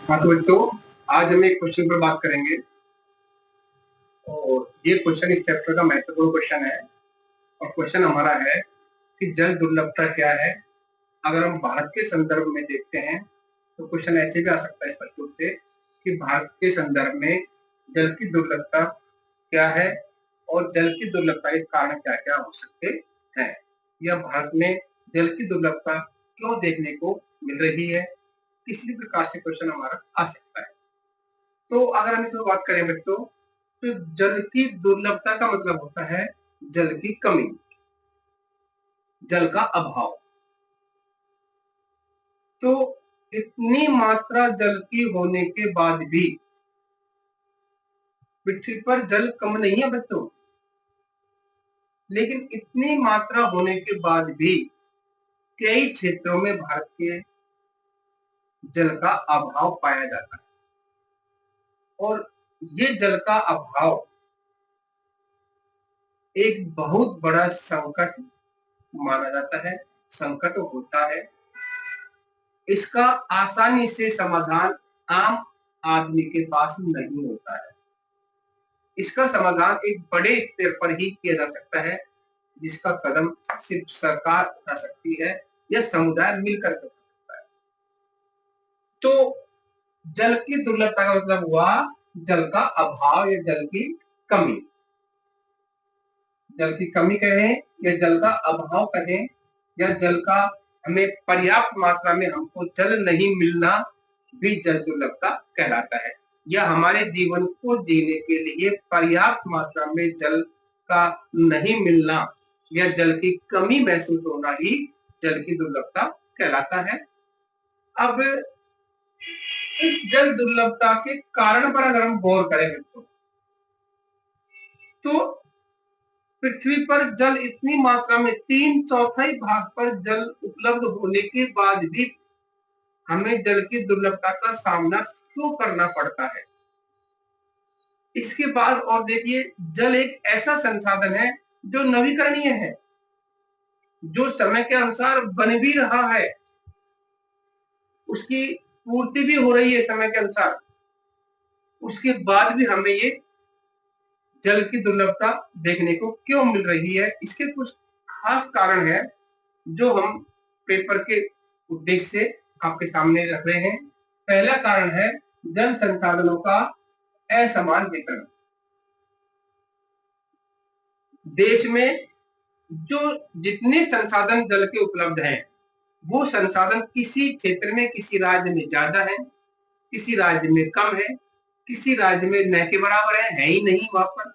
हाँ तो बच्चों, आज हम एक क्वेश्चन पर बात करेंगे और ये क्वेश्चन इस चैप्टर का महत्वपूर्ण क्वेश्चन है। और क्वेश्चन हमारा है कि जल दुर्लभता क्या है। अगर हम भारत के संदर्भ में देखते हैं तो क्वेश्चन ऐसे भी आ सकता है स्पष्ट रूप से कि भारत के संदर्भ में जल की दुर्लभता क्या है और जल की दुर्लभता के कारण क्या क्या हो सकते हैं, या भारत में जल की दुर्लभता क्यों देखने को मिल रही है। किसी प्रकार से क्वेश्चन हमारा आ सकता है। तो अगर हम इसमें बात करें बच्चों, तो जल की दुर्लभता का मतलब होता है जल की कमी, जल का अभाव। तो इतनी मात्रा जल की होने के बाद भी पृथ्वी पर जल कम नहीं है बच्चों, लेकिन इतनी मात्रा होने के बाद भी कई क्षेत्रों में भारत के जल का अभाव पाया जाता है। और ये जल का अभाव एक बहुत बड़ा संकट माना जाता है, संकट होता है। इसका आसानी से समाधान आम आदमी के पास नहीं होता है। इसका समाधान एक बड़े स्तर पर ही किया जा सकता है, जिसका कदम सिर्फ सरकार उठा सकती है या समुदाय मिलकर कर सकता है। तो जल की दुर्लभता का मतलब हुआ जल का अभाव या जल की कमी। जल की कमी कहें या जल का अभाव कहें या जल का हमें पर्याप्त मात्रा में हमको जल नहीं मिलना भी जल दुर्लभता कहलाता है। या हमारे जीवन को जीने के लिए पर्याप्त मात्रा में जल का नहीं मिलना या जल की कमी महसूस होना ही जल की दुर्लभता कहलाता है। अब इस जल दुर्लभता के कारण पर अगर हम गौर करें तो पृथ्वी पर जल इतनी मात्रा में 3/4 भाग पर जल उपलब्ध होने के बाद भी हमें जल की दुर्लभता का सामना क्यों करना पड़ता है। इसके बाद और देखिए, जल एक ऐसा संसाधन है जो नवीकरणीय है, जो समय के अनुसार बन भी रहा है, उसकी पूर्ति भी हो रही है समय के अनुसार। उसके बाद भी हमें ये जल की दुर्लभता देखने को क्यों मिल रही है। इसके कुछ खास कारण है जो हम पेपर के उद्देश्य से आपके सामने रख रहे हैं। पहला कारण है जल संसाधनों का असमान वितरण। देश में जो जितने संसाधन जल के उपलब्ध हैं, वो संसाधन किसी क्षेत्र में किसी राज्य में ज्यादा है, किसी राज्य में कम है, किसी राज्य में न के बराबर है ही नहीं वहां पर।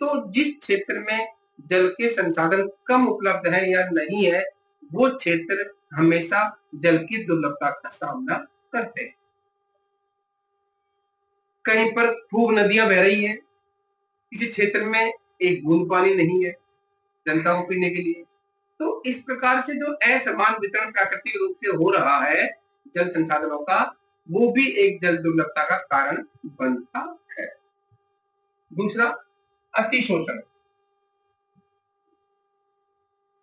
तो जिस क्षेत्र में जल के संसाधन कम उपलब्ध है या नहीं है, वो क्षेत्र हमेशा जल की दुर्लभता का सामना करते हैं। कहीं पर खूब नदियां बह रही हैं, किसी क्षेत्र में एक बूंद पानी नहीं है जनता को पीने के लिए। तो इस प्रकार से जो असमान वितरण प्राकृतिक रूप से हो रहा है जल संसाधनों का, वो भी एक जल दुर्लभता का कारण बनता है। दूसरा, अतिशोषण।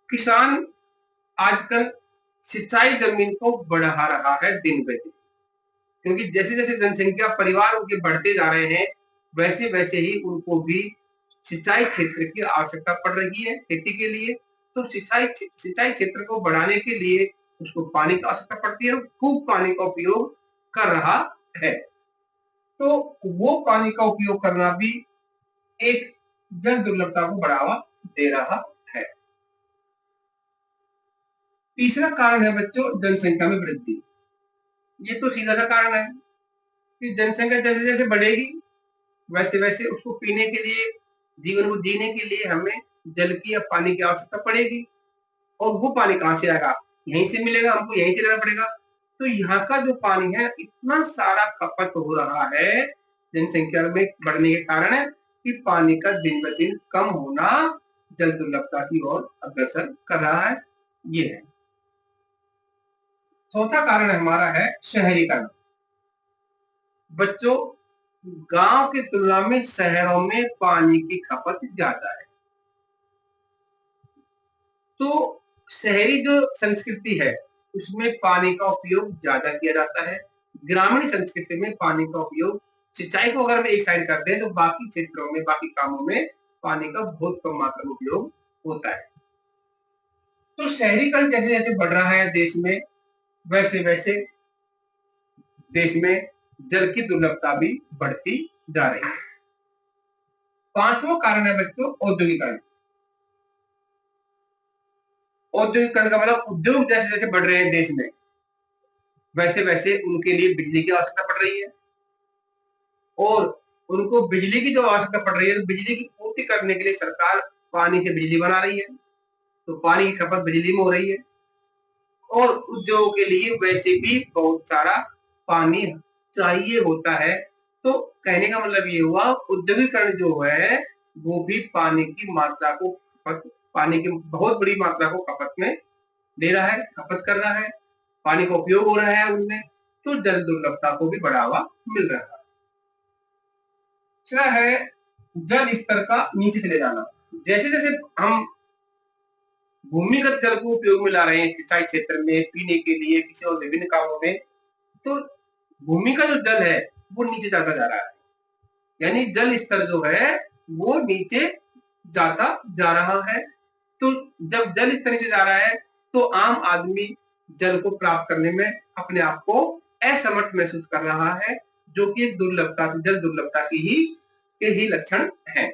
किसान आजकल सिंचाई जमीन को बढ़ा रहा है दिन ब दिन, क्योंकि जैसे जैसे जनसंख्या परिवार उनके बढ़ते जा रहे हैं, वैसे वैसे ही उनको भी सिंचाई क्षेत्र की आवश्यकता पड़ रही है खेती के लिए। तो सिंचाई क्षेत्र को बढ़ाने के लिए उसको पानी की आवश्यकता पड़ती है और खूब पानी का उपयोग कर रहा है। तो वो पानी का उपयोग करना भी एक जल दुर्लभता को बढ़ावा दे रहा है। तीसरा कारण है बच्चों जनसंख्या में वृद्धि। ये तो सीधा सा कारण है कि जनसंख्या जैसे जैसे बढ़ेगी वैसे वैसे उसको पीने के लिए, जीवन को जीने के लिए हमें जल की या पानी की आवश्यकता पड़ेगी। और वो पानी कहाँ से आएगा? यहीं से मिलेगा, हमको यहीं से लेना पड़ेगा। तो यहाँ का जो पानी है इतना सारा खपत हो रहा है जनसंख्या में बढ़ने के कारण है कि पानी का दिन ब दिन कम होना जल दुर्लभता की ओर अग्रसर कर रहा है। ये है। चौथा कारण हमारा है शहरीकरण। बच्चों, गांव की तुलना में शहरों में पानी की खपत ज्यादा है। तो शहरी जो संस्कृति है उसमें पानी का उपयोग ज्यादा किया जाता है, ग्रामीण संस्कृति में पानी का उपयोग, सिंचाई को अगर हम एक साइड कर दें तो बाकी क्षेत्रों में, बाकी कामों में पानी का बहुत कम मात्रा में उपयोग होता है। तो शहरीकरण जैसे जैसे बढ़ रहा है देश में, वैसे वैसे देश में जल की दुर्लभता भी बढ़ती जा रही है। पांचवा कारण है बच्चों औद्योगिकरण। औद्योगिकरण का मतलब उद्योग जैसे जैसे बढ़ रहे हैं देश में, वैसे वैसे उनके लिए बिजली की आवश्यकता पड़ रही है, और उनको बिजली की जो आवश्यकता पड़ रही है तो बिजली की पूर्ति करने के लिए सरकार पानी से बिजली बना रही है, तो पानी की खपत बिजली में हो रही है, और उद्योगों के लिए वैसे भी बहुत सारा पानी चाहिए होता है। तो कहने का मतलब ये हुआ औद्योगिकरण जो है वो भी पानी की मात्रा को पानी की बहुत बड़ी मात्रा को खपत में ले रहा है, खपत कर रहा है, पानी का उपयोग हो रहा है उनमें, तो जल दुर्लभता को भी बढ़ावा मिल रहा है। दूसरा है जल स्तर का नीचे चले जाना। जैसे जैसे हम भूमिगत जल को उपयोग में ला रहे हैं सिंचाई क्षेत्र में, पीने के लिए, किसी और विभिन्न कामों में, तो भूमि का जो जल है वो नीचे जाता जा रहा है, यानी जल स्तर जो है वो नीचे जाता जा रहा है। तो जब जल स्तर नीचे जा रहा है तो आम आदमी जल को प्राप्त करने में अपने आप को असमर्थ महसूस कर रहा है, जो कि दुर्लभता, जल दुर्लभता के ही लक्षण है।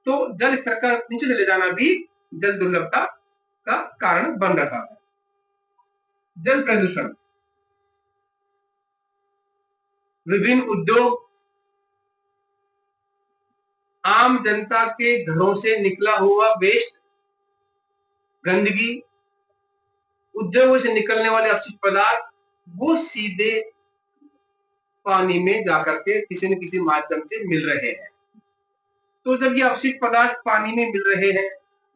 तो जल स्तर का नीचे चले जाना भी जल दुर्लभता का कारण बन रहा है। जल प्रदूषण, विभिन्न उद्योग, आम जनता के घरों से निकला हुआ वेस्ट, गंदगी, उद्योगों से निकलने वाले अपशिष्ट पदार्थ, वो सीधे पानी में जाकर के किसी न किसी माध्यम से मिल रहे हैं। तो जब ये अपशिष्ट पदार्थ पानी में मिल रहे हैं,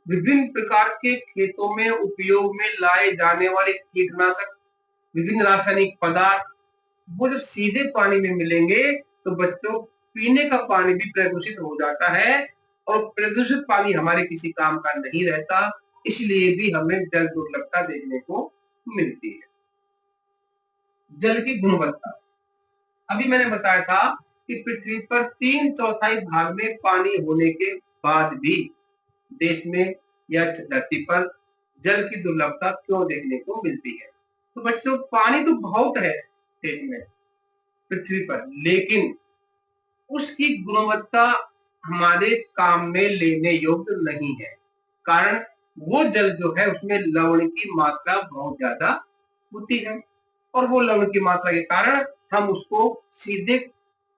विभिन्न प्रकार के खेतों में उपयोग में लाए जाने वाले कीटनाशक, विभिन्न रासायनिक पदार्थ, वो जब सीधे पानी में मिलेंगे तो बच्चों पीने का पानी भी प्रदूषित हो जाता है, और प्रदूषित पानी हमारे किसी काम का नहीं रहता, इसलिए भी हमें जल दुर्लभता देखने को मिलती है। जल की गुणवत्ता, अभी मैंने बताया था कि पृथ्वी पर 3/4 भाग में पानी होने के बाद भी देश में या धरती पर जल की दुर्लभता क्यों देखने को मिलती है। तो बच्चों पानी तो बहुत है देश में, पृथ्वी पर, लेकिन उसकी गुणवत्ता हमारे काम में लेने योग्य नहीं है। कारण वो जल जो है उसमें लवण की मात्रा बहुत ज्यादा होती है, और वो लवण की मात्रा के कारण हम उसको सीधे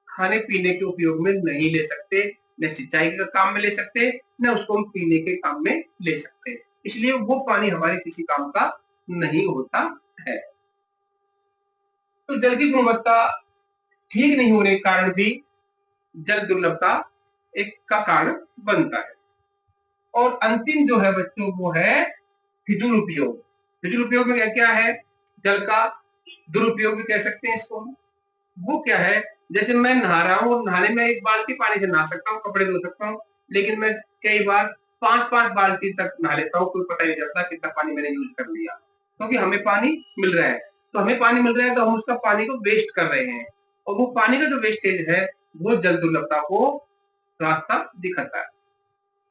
खाने पीने के उपयोग में नहीं ले सकते, न सिंचाई के काम में ले सकते, न उसको हम पीने के काम में ले सकते, इसलिए वो पानी हमारे किसी काम का नहीं होता है। तो जल की गुणवत्ता ठीक नहीं होने के कारण भी जल दुर्लभता एक का कारण बनता है। और अंतिम जो है बच्चों वो है फिजूल उपयोग। फिजूल उपयोग में क्या क्या है, जल का दुरुपयोग भी कह सकते हैं इसको। वो क्या है, जैसे मैं नहा रहा हूँ, नहाने में एक बाल्टी पानी से नहा सकता हूँ, कपड़े धो सकता हूँ, लेकिन मैं कई बार 5-5 बाल्टी तक नहा लेता हूँ, कोई पता नहीं चलता कितना पानी मैंने यूज कर लिया, क्योंकि हमें पानी मिल रहा है। तो हमें पानी मिल रहा है तो हम उसका पानी को वेस्ट कर रहे हैं, और वो पानी का जो वेस्टेज है वो जल दुर्लभता को रास्ता दिखाता है,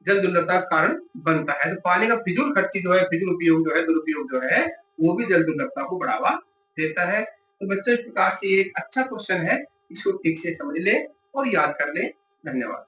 जल दुर्लभता का कारण बनता है। तो पानी का फिजूल खर्ची जो है, फिजूल उपयोग जो है, दुरुपयोग जो है, वो भी जल दुर्लभता को बढ़ावा देता है। तो बच्चों इस प्रकार से एक अच्छा क्वेश्चन है, इसको ठीक से समझ ले और याद कर ले। धन्यवाद।